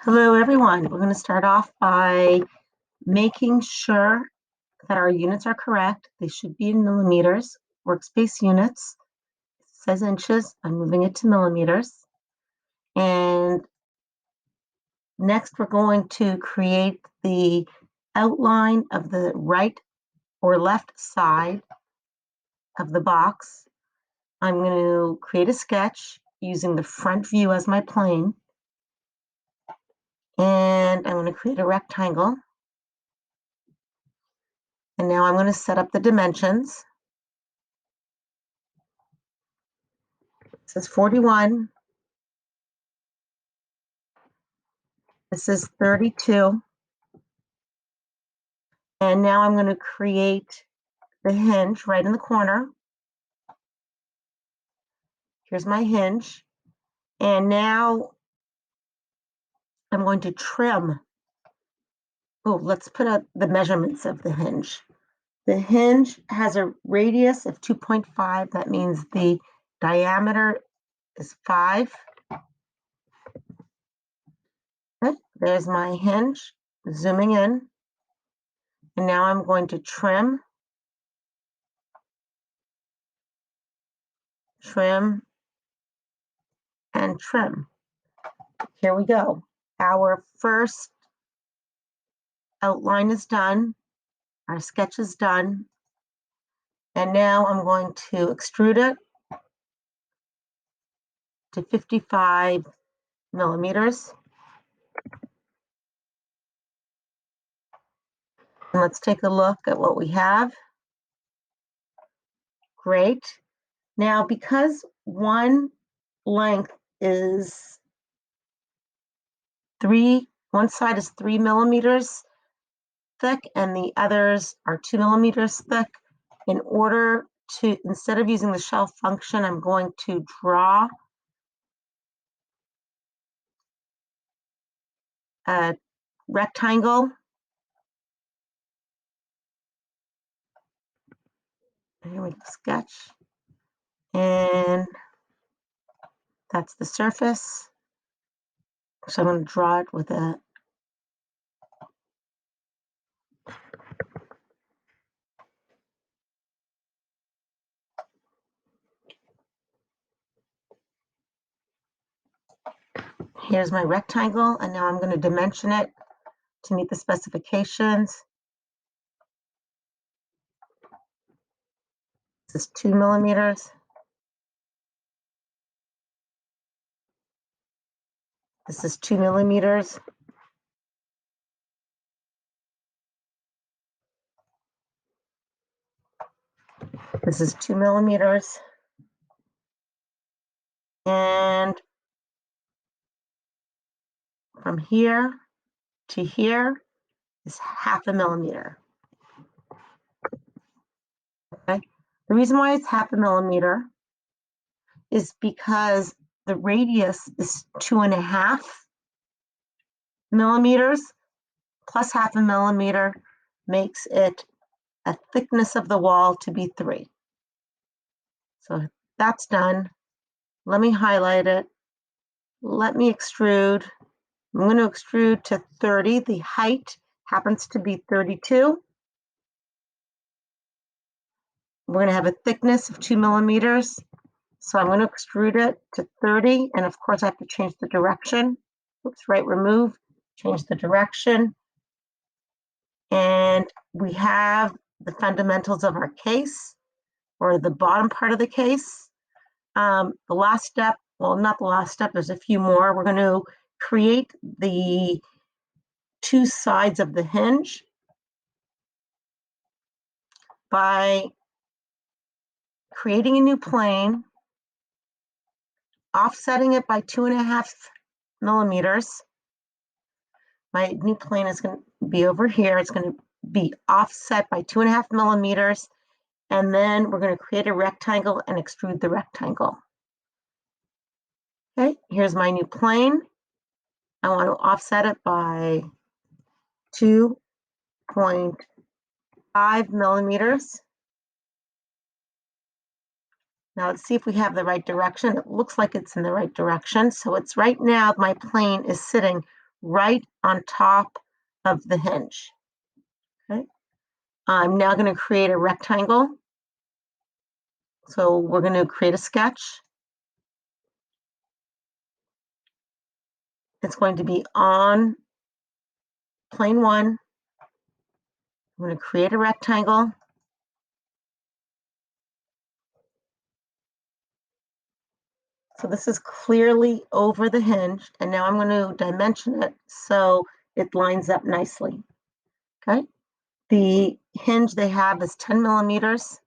Hello, everyone. We're going to start off by making sure that our units are correct. They should be in millimeters. Workspace units. It says inches. I'm moving it to millimeters. And next, we're going to create the outline of the right or left side of the box. I'm going to create a sketch using the front view as my plane. And I'm going to create a rectangle. And now I'm going to set up the dimensions. This is 41. This is 32. And now I'm going to create the hinge right in the corner. Here's my hinge. And now I'm going to trim. Oh, let's put out the measurements of the hinge. The hinge has a radius of 2.5. That means the diameter is 5. Okay, there's my hinge, zooming in. And now I'm going to trim, and trim. Here we go. Our first outline is done. Our sketch is done. And now I'm going to extrude it to 55 millimeters. And let's take a look at what we have. Great. Now, because one length is one side is 3 millimeters thick and the others are 2 millimeters thick, in order to, instead of using the shelf function, I'm going to draw a rectangle. Here we go, sketch. And that's the surface. So I'm going to draw it with a here's my rectangle, and now I'm going to dimension it to meet the specifications. This is 2 millimeters. This is 2 millimeters. This is 2 millimeters. And from here to here is 0.5 millimeter. Okay. The reason why it's 0.5 millimeter is because the radius is 2.5 millimeters plus 0.5 millimeter makes it a thickness of the wall to be 3. So that's done. Let me highlight it. Let me extrude. I'm going to extrude to 30. The height happens to be 32. We're going to have a thickness of 2 millimeters. So I'm going to extrude it to 30. And of course, I have to change the direction. Oops, right, remove, change the direction. And we have the fundamentals of our case, or the bottom part of the case. The last step, well, not the last step, there's a few more. We're going to create the 2 sides of the hinge by creating a new plane, offsetting it by 2.5 millimeters. My new plane is going to be over here. It's going to be offset by 2.5 millimeters. And then we're going to create a rectangle and extrude the rectangle. Okay, here's my new plane. I want to offset it by 2.5 millimeters. Now let's see if we have the right direction. It looks like it's in the right direction. So it's right now, my plane is sitting right on top of the hinge. Okay. I'm now going to create a rectangle. So we're going to create a sketch. It's going to be on plane 1. I'm going to create a rectangle. So this is clearly over the hinge, and now I'm going to dimension it so it lines up nicely. Okay. The hinge they have is 10 millimeters.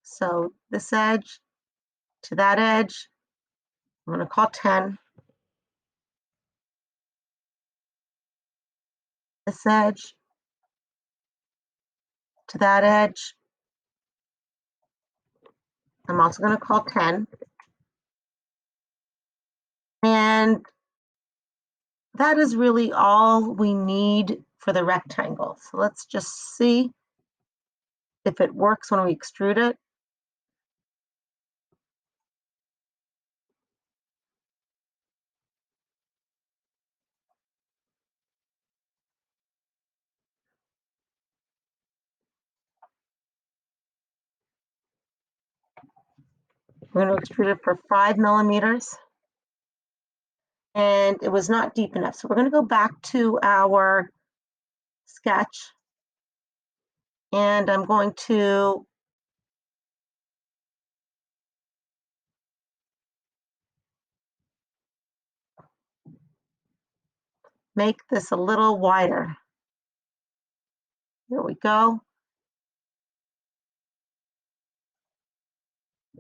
So this edge to that edge, I'm going to call 10. This edge to that edge, I'm also going to call 10. And that is really all we need for the rectangle. So let's just see if it works when we extrude it. We're going to extrude it for 5 millimeters. And it was not deep enough. So we're going to go back to our sketch. And I'm going to make this a little wider. There we go.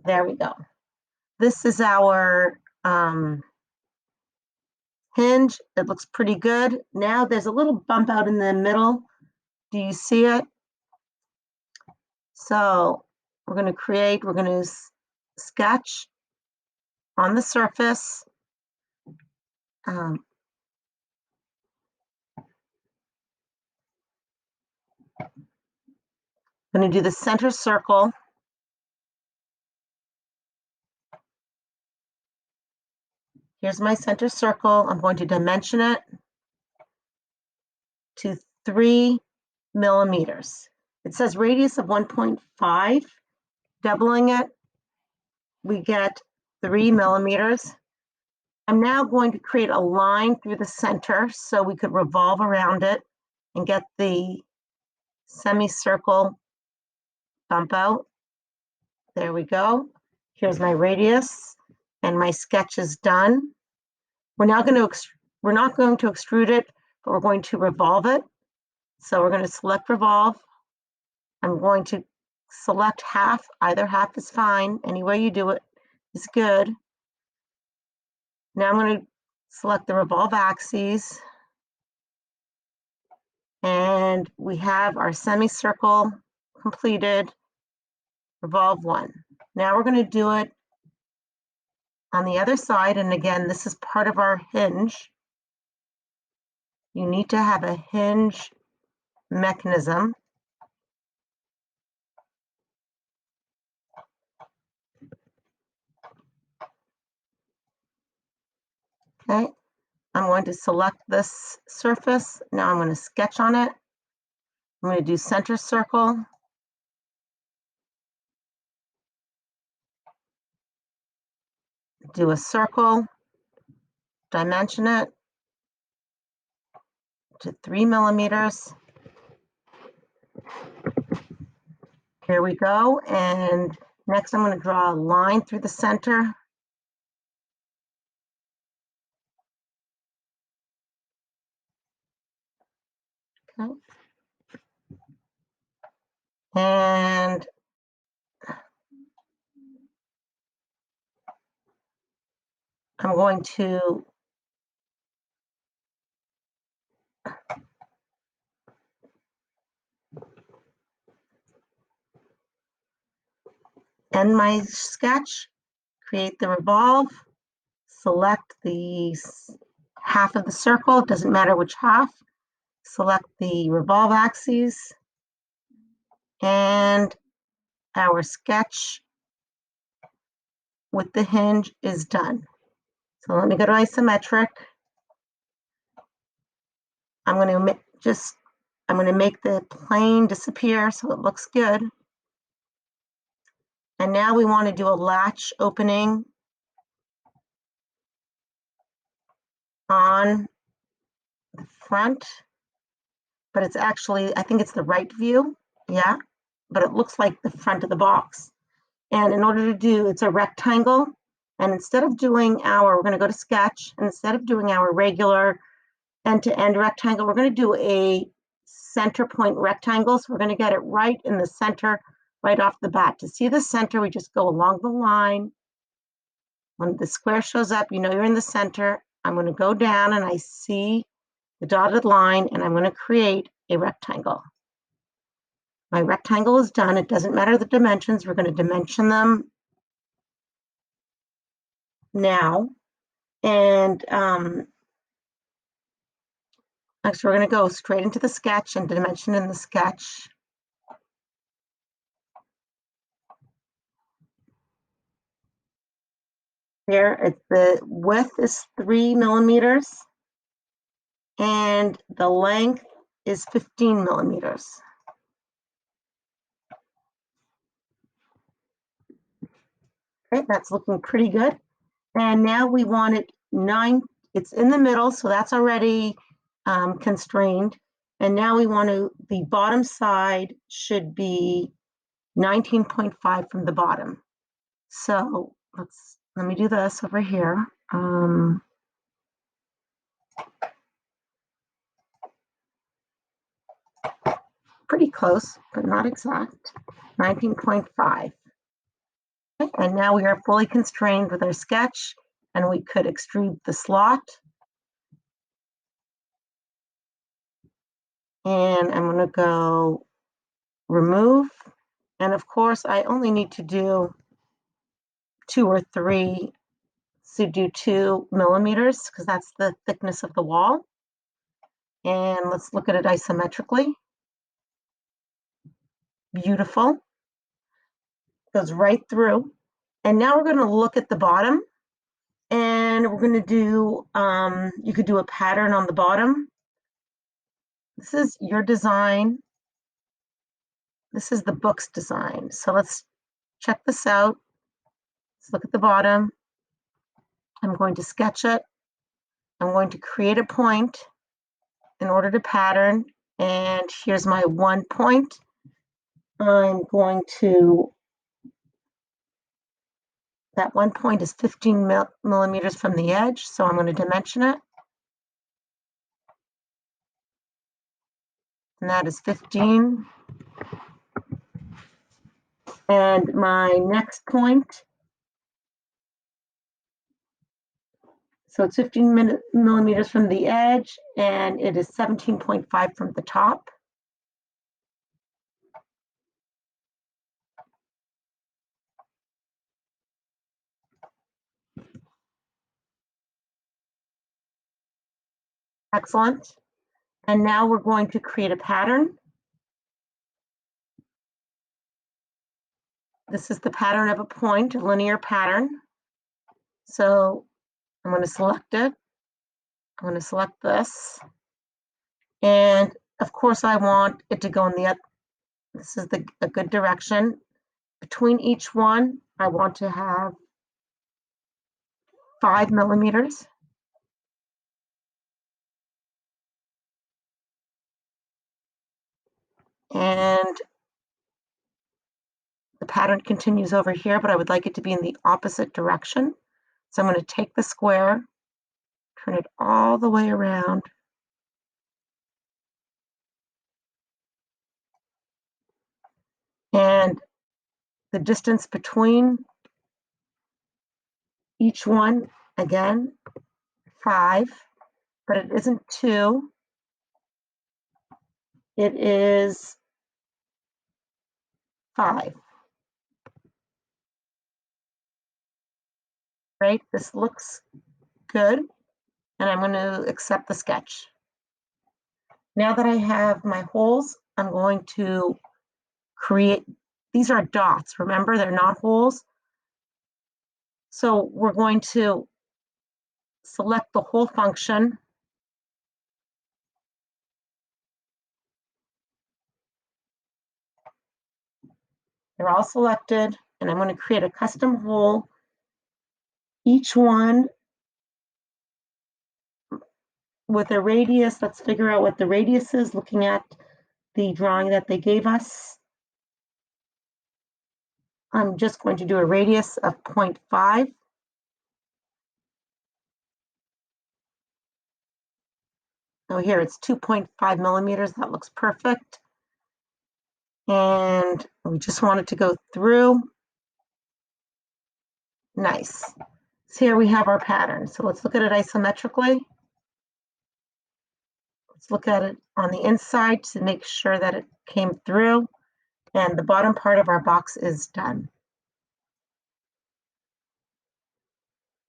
There we go. This is our hinge. It looks pretty good. Now there's a little bump out in the middle. Do you see it? So we're going to sketch on the surface. I'm going to do the center circle. Here's my center circle. I'm going to dimension it to 3 millimeters. It says radius of 1.5. Doubling it, we get 3 millimeters. I'm now going to create a line through the center so we could revolve around it and get the semicircle bump out. There we go. Here's my radius, and my sketch is done. We're not going to extrude it, but we're going to revolve it. So we're going to select revolve. I'm going to select half. Either half is fine. Any way you do it is good. Now I'm going to select the revolve axes. And we have our semicircle completed, revolve 1. Now we're going to do it on the other side. And again, this is part of our hinge. You need to have a hinge mechanism. Okay, I'm going to select this surface. Now I'm going to sketch on it. I'm going to do center circle. Do a circle, dimension it to 3 millimeters. Here we go. And next I'm going to draw a line through the center. Okay. And I'm going to end my sketch, create the revolve, select the half of the circle, it doesn't matter which half, select the revolve axes, and our sketch with the hinge is done. So let me go to isometric. I'm going to make the plane disappear so it looks good. And now we want to do a latch opening on the front, but it's actually, I think it's the right view. Yeah, but it looks like the front of the box. And in order to do, it's a rectangle. And instead of doing we're going to go to sketch, and instead of doing our regular end-to-end rectangle, we're going to do a center point rectangle. So we're going to get it right in the center, right off the bat. To see the center, we just go along the line. When the square shows up, you know you're in the center. I'm going to go down and I see the dotted line, and I'm going to create a rectangle. My rectangle is done. It doesn't matter the dimensions. We're going to dimension them now. And next, we're going to go straight into the sketch and dimension in the sketch. Here, the width is 3 millimeters, and the length is 15 millimeters. Okay, that's looking pretty good. And now we want it 9, it's in the middle, so that's already constrained. And now we want the bottom side should be 19.5 from the bottom. So let me do this over here. Pretty close, but not exact. 19.5. Okay, and now we are fully constrained with our sketch, and we could extrude the slot. And I'm going to go remove. And of course, I only need to do 2 or 3, so do 2 millimeters, because that's the thickness of the wall. And let's look at it isometrically. Beautiful. Goes right through. And now we're going to look at the bottom, and we're going to do, you could do a pattern on the bottom. This is your design. This is the book's design. So let's check this out. Let's look at the bottom. I'm going to sketch it. I'm going to create a point in order to pattern. And here's my 1 point. I'm going to, that 1 point is 15 millimeters from the edge. So I'm going to dimension it. And that is 15. And my next point, so it's 15 millimeters from the edge, and it is 17.5 from the top. Excellent. And now we're going to create a pattern. This is the pattern of a point, a linear pattern. So I'm going to select it. I'm going to select this. And of course, I want it to go in the, this is a good direction. Between each one, I want to have 5 millimeters. And the pattern continues over here, but I would like it to be in the opposite direction. So I'm going to take the square, turn it all the way around. And the distance between each one, again, 5, but it isn't 2. It is 5. Right? This looks good, and I'm going to accept the sketch. Now that I have my holes, I'm going to create, these are dots, remember, they're not holes. So we're going to select the whole function. They're all selected, and I'm going to create a custom hole. Each one with a radius. Let's figure out what the radius is looking at the drawing that they gave us. I'm just going to do a radius of 0.5. Oh, here it's 2.5 millimeters. That looks perfect. And we just want it to go through. Nice. So here we have our pattern. So let's look at it isometrically. Let's look at it on the inside to make sure that it came through. And the bottom part of our box is done.